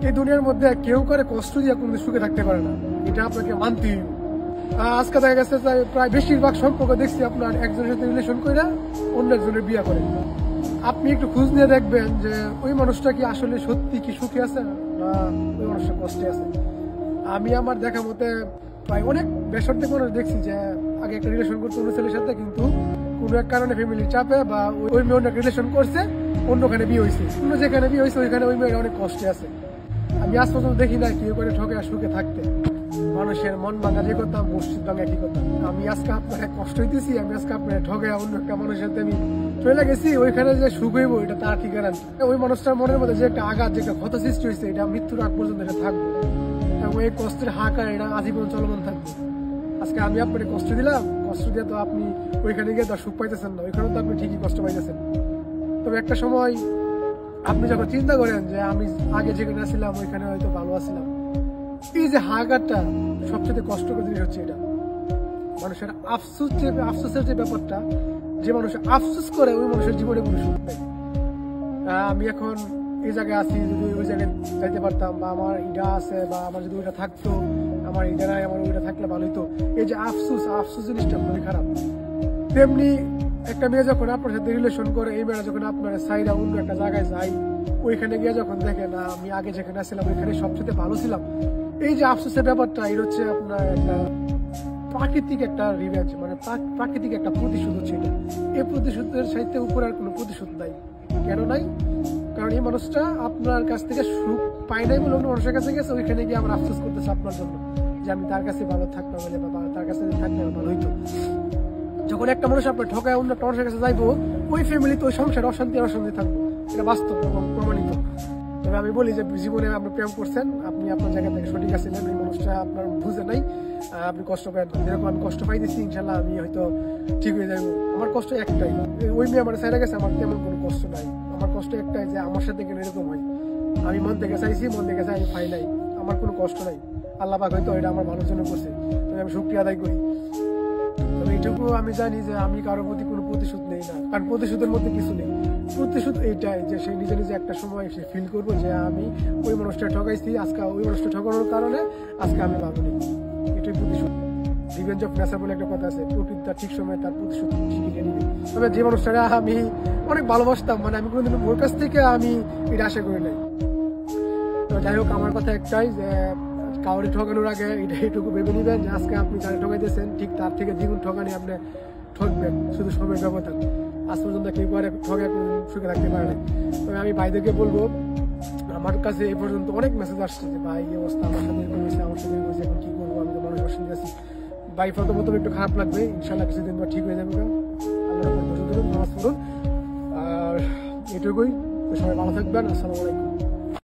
এই দুনিয়ার মধ্যে কেউ করে কষ্ট দিয়ে কোনো সুখে থাকতে পারে না, এটা আপনাকে মানতেই হবে। আজকে দেখা গেছে প্রায় বেশিরভাগ সম্পর্ক দেখছি আপনার একজনের সাথে রিলেশন করে অন্য একজনের বিয়ে করে। আপনি একটু খোঁজ নিয়ে দেখবেন যে ওই মানুষটা কি আসলে সত্যি কি সুখে আছে না ওই মানুষটা কষ্টে আছে। আমি আমার দেখা মতে প্রায় অনেক বেসরকারি মানুষ দেখছি যে আগে একটা রিলেশন করতো অন্য ছেলের সাথে, কিন্তু কোনো এক কারণে ফ্যামিলির চাপে বা ওই মেয়ে অন্য রিলেশন করছে, অন্যখানে বিয়ে হয়েছে, অন্য যেখানে বিয়ে হয়েছে ওইখানে ওই মেয়েরা অনেক কষ্টে আছে। আমি আজ পর্যন্ত দেখি না কেউ করে ঠকে আর সুখে থাকতে। মানুষের মন ভাঙা যে কথা, মসজিদ ভাঙা একই কথা। আমি আজকে আপনার কষ্ট হইতেছি, আমি আজকে আপনার ঠকে অন্য একটা মানুষের সাথে আমি চলে গেছি, ওইখানে যে সুখ হইব এটা তার কি গ্যারান্টি? ওই মানুষটার মনের মধ্যে যে একটা আঘাত, যে একটা ক্ষত সৃষ্টি হয়েছে, এটা মৃত্যুর আগ পর্যন্ত এটা থাকবে এবং এই কষ্টের হাঁকা এটা আজীবন চলমান থাকবে। আজকে আমি আপনাকে কষ্ট দিলাম, কষ্ট দিয়ে তো আপনি ওইখানে গিয়ে তো সুখ পাইতেছেন না, ওইখানে তো আপনি ঠিকই কষ্ট পাইতেছেন। তবে একটা সময় আপনি যখন চিন্তা করেন যে আমি আগে যেখানে ছিলাম ওইখানে হয়তো ভালো আছিলাম, এই যে হাঁকাটা সবচেয়ে কষ্টকর জিনিস হচ্ছে এটা। মানুষের আফসোসের যে ব্যাপারটা, যে মানুষ আফসোস করে ওই মানুষের জীবনে কোনো সুখ নেই। আমি এখন এই জায়গায় আছি, যদি ওই জায়গায় যাইতে পারতাম বা আমার ইটা আছে বা আমার যদি ওইটা থাকতো, আমার ইটা নাই, আমার ওইটা থাকলে ভালো হইতো, এই যে আফসোস জিনিসটা খুবই খারাপ। তেমনি একটা মেয়ে যখন আপনার সাথে রিলেশন করে, এই মেয়েরা যখন আপনার সাইডা অন্য একটা জায়গায় যাই, ওইখানে গিয়ে যখন দেখে না আমি আগে যেখানে ছিলাম ওইখানে সবচেয়ে ভালো ছিলাম, এই যে আফসোসের ব্যাপারটা, এটা হচ্ছে আপনার একটা প্রাকৃতিক একটা রিভেঞ্জ, মানে প্রাকৃতিক একটা প্রতিশোধ হচ্ছে এটা। এই প্রতিশোধের সাহিত্যে উপরে আর কোনো প্রতিশোধ নাই। কেন নাই? কারণ এই মানুষটা আপনার কাছ থেকে সুখ পায় নাই বলে অন্য মানুষের কাছে গেছে, ওইখানে গিয়ে আমার আফসোস করতেছে আপনার জন্য যে আমি তার কাছে ভালো থাকতাম বলে বা তার কাছে থাকলে ভালো হইতো। যখন একটা মানুষ আপনার ঠকায় অন্য একটা মানুষের কাছে যাইবো, ওই ফ্যামিলিতে ওই সংসার অশান্তি থাকবো, এটা বাস্তব এবং প্রমাণিত। তবে আমি বলি যে জীবনে আপনি প্রেম করছেন, আপনি আপনার জায়গা থেকে সঠিক আছিলেন, ওই মানুষটা আপনার বুঝে নাই, আপনি কষ্ট পান না। যেরকম আমি কষ্ট পাইতেছি, ইনশাল্লাহ আমি হয়তো ঠিক হয়ে যাবো। আমার কষ্ট একটাই, ওই মেয়ে আমার সাইডে গেছে, আমার তেমন কোনো কষ্ট নাই। আমার কষ্ট একটাই যে আমার সাথে কেন এরকম হয়। আমি মন থেকে চাইছি, মন থেকে চাই, আমি পাই নাই, আমার কোনো কষ্ট নাই। আল্লাহ পাক হয়তো এটা আমার ভালোর জন্য করছে, তবে আমি শুকরিয়া আদায় করি। তবে এইটুকু আমি জানি যে আমি কারোর প্রতি কোনো প্রতিশোধ নেই না, কারণ প্রতিশোধের মধ্যে কিছু নেই। প্রতিশোধ এইটাই যে সে নিজে নিজে একটা সময় সে ফিল করবো যে আমি ওই মানুষটা ঠকাইছি, আজকে ওই মানুষটা ঠকানোর কারণে আজকে আমি ভালো নেই। এটাই প্রতিশোধ। রিভেঞ্জ অফ নেচার বলে একটা কথা আছে, প্রকৃতি তার ঠিক সময় তার প্রতিশোধ ঠিকই নিবে। তবে যে মানুষটা আমি অনেক ভালোবাসতাম, মানে আমি কোনোদিন ওর কাছ থেকে আমি এটা আশা করি নাই। তো যাই হোক, আমার কথা একটাই যে কাউরি ঠকানোর আগে এইটুকু ভেবে নিবেন যে আজকে আপনি যারা ঠকাইতেছেন ঠিক তার থেকে দ্বিগুণ ঠকানি আপনি ঠকবেন, শুধু সময়ের ব্যবধান। আজ পর্যন্ত কেউ করে ঠকে সুখে থাকতে পারে না। তবে আমি ভাইদেরকে বলবো, আমার কাছে এই পর্যন্ত অনেক মেসেজ আসছে যে ভাই এই অবস্থা, আমার সাথে এরকম হয়েছে, আমার সাথে হয়েছে, এখন কি করবো, আমি তো মানুষ অসুবিধা আছি। ভাই প্রথমত একটু খারাপ লাগবে, ইনশাল্লাহ কিছুদিন পর ঠিক হয়ে যাবে। আল্লাহ নামাজ পড়ুন, আর এটুকুই। সবাই ভালো থাকবেন। আসসালামু আলাইকুম।